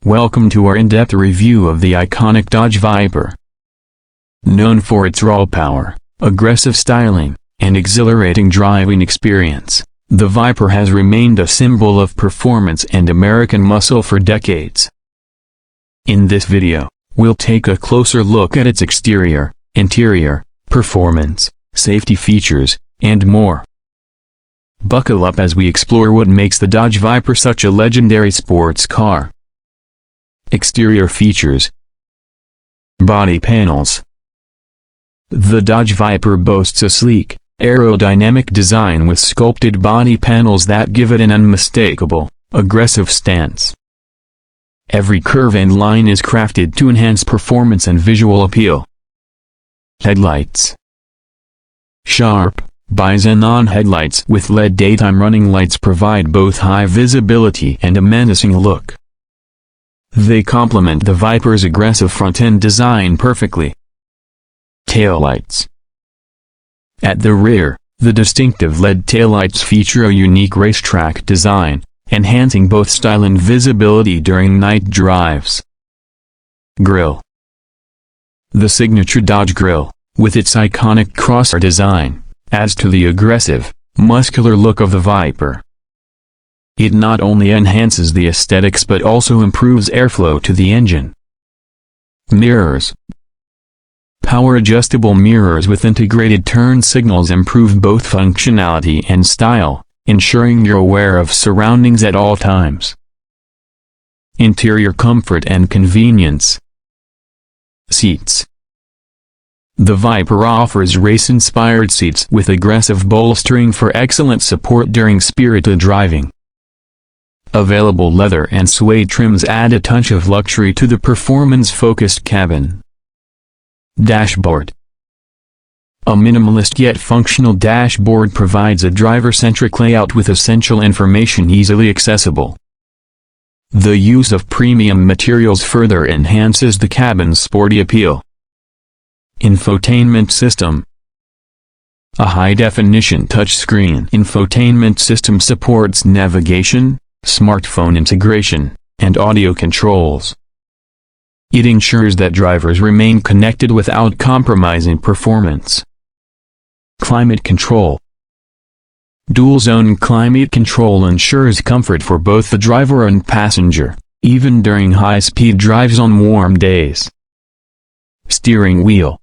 Welcome to our in-depth review of the iconic Dodge Viper. Known for its raw power, aggressive styling, and exhilarating driving experience, the Viper has remained a symbol of performance and American muscle for decades. In this video, we'll take a closer look at its exterior, interior, performance, safety features, and more. Buckle up as we explore what makes the Dodge Viper such a legendary sports car. Exterior features. Body panels. The Dodge Viper boasts a sleek, aerodynamic design with sculpted body panels that give it an unmistakable, aggressive stance. Every curve and line is crafted to enhance performance and visual appeal. Headlights. Sharp, bi-xenon headlights with LED daytime running lights provide both high visibility and a menacing look. They complement the Viper's aggressive front-end design perfectly. Taillights. At the rear, the distinctive LED taillights feature a unique racetrack design, enhancing both style and visibility during night drives. Grille. The signature Dodge grille, with its iconic crosser design, adds to the aggressive, muscular look of the Viper. It not only enhances the aesthetics but also improves airflow to the engine. Mirrors. Power-adjustable mirrors with integrated turn signals improve both functionality and style, ensuring you're aware of surroundings at all times. Interior comfort and convenience. Seats. The Viper offers race-inspired seats with aggressive bolstering for excellent support during spirited driving. Available leather and suede trims add a touch of luxury to the performance-focused cabin. Dashboard. A minimalist yet functional dashboard provides a driver-centric layout with essential information easily accessible. The use of premium materials further enhances the cabin's sporty appeal. Infotainment system. A high-definition touchscreen infotainment system supports navigation, smartphone integration, and audio controls. It ensures that drivers remain connected without compromising performance. Climate control. Dual-zone climate control ensures comfort for both the driver and passenger, even during high-speed drives on warm days. Steering wheel.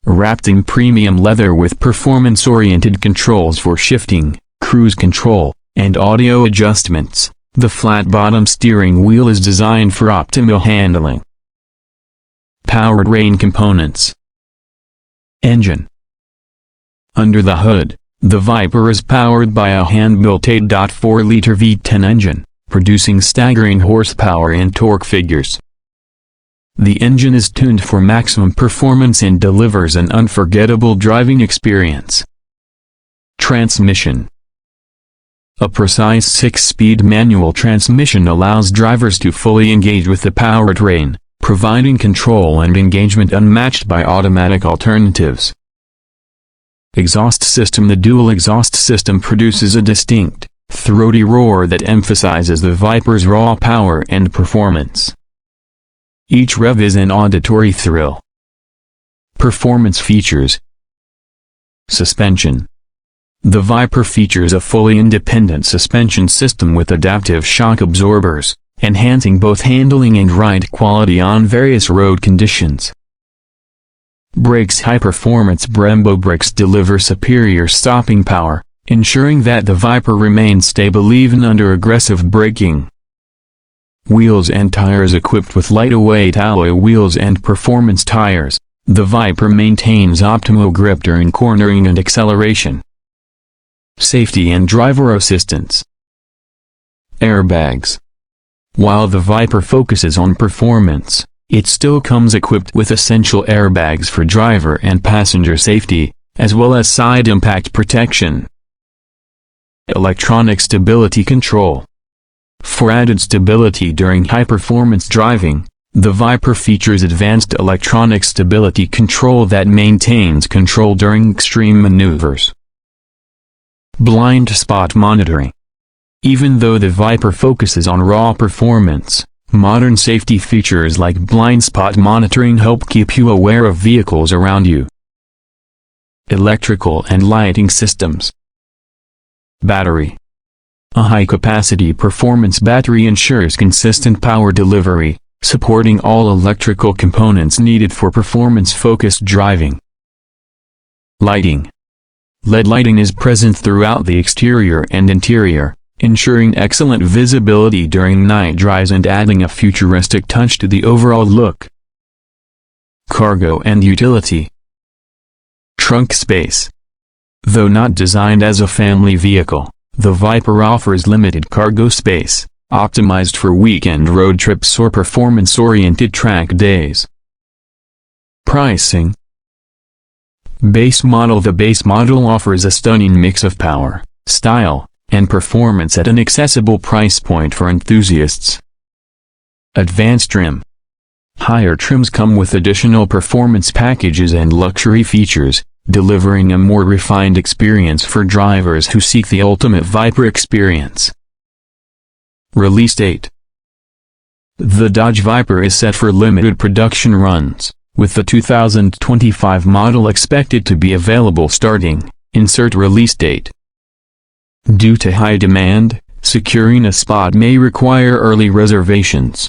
Wrapped in premium leather with performance-oriented controls for shifting, cruise control, and audio adjustments, the flat-bottom steering wheel is designed for optimal handling. Powertrain components. Engine. Under the hood, the Viper is powered by a hand-built 8.4-liter V10 engine, producing staggering horsepower and torque figures. The engine is tuned for maximum performance and delivers an unforgettable driving experience. Transmission. A precise 6-speed manual transmission allows drivers to fully engage with the powertrain, providing control and engagement unmatched by automatic alternatives. Exhaust system. The dual exhaust system produces a distinct, throaty roar that emphasizes the Viper's raw power and performance. Each rev is an auditory thrill. Performance features. Suspension. The Viper features a fully independent suspension system with adaptive shock absorbers, enhancing both handling and ride quality on various road conditions. Brakes. High-performance Brembo brakes deliver superior stopping power, ensuring that the Viper remains stable even under aggressive braking. Wheels and tires. Equipped with lightweight alloy wheels and performance tires, the Viper maintains optimal grip during cornering and acceleration. Safety and driver assistance. Airbags. While the Viper focuses on performance, it still comes equipped with essential airbags for driver and passenger safety, as well as side impact protection. Electronic stability control. For added stability during high-performance driving, the Viper features advanced electronic stability control that maintains control during extreme maneuvers. Blind spot monitoring. Even though the Viper focuses on raw performance, Modern safety features like blind spot monitoring help keep you aware of vehicles around you. Electrical and lighting systems. Battery. A high-capacity performance battery ensures consistent power delivery, supporting all electrical components needed for performance-focused driving. Lighting. LED lighting is present throughout the exterior and interior, ensuring excellent visibility during night drives and adding a futuristic touch to the overall look. Cargo and utility. Trunk space. Though not designed as a family vehicle, the Viper offers limited cargo space, optimized for weekend road trips or performance-oriented track days. Pricing. Base model. The base model offers a stunning mix of power, style, and performance at an accessible price point for enthusiasts. Advanced trim. Higher trims come with additional performance packages and luxury features, delivering a more refined experience for drivers who seek the ultimate Viper experience. Release date. The Dodge Viper is set for limited production runs, with the 2025 model expected to be available starting. Insert release date. Due to high demand, securing a spot may require early reservations.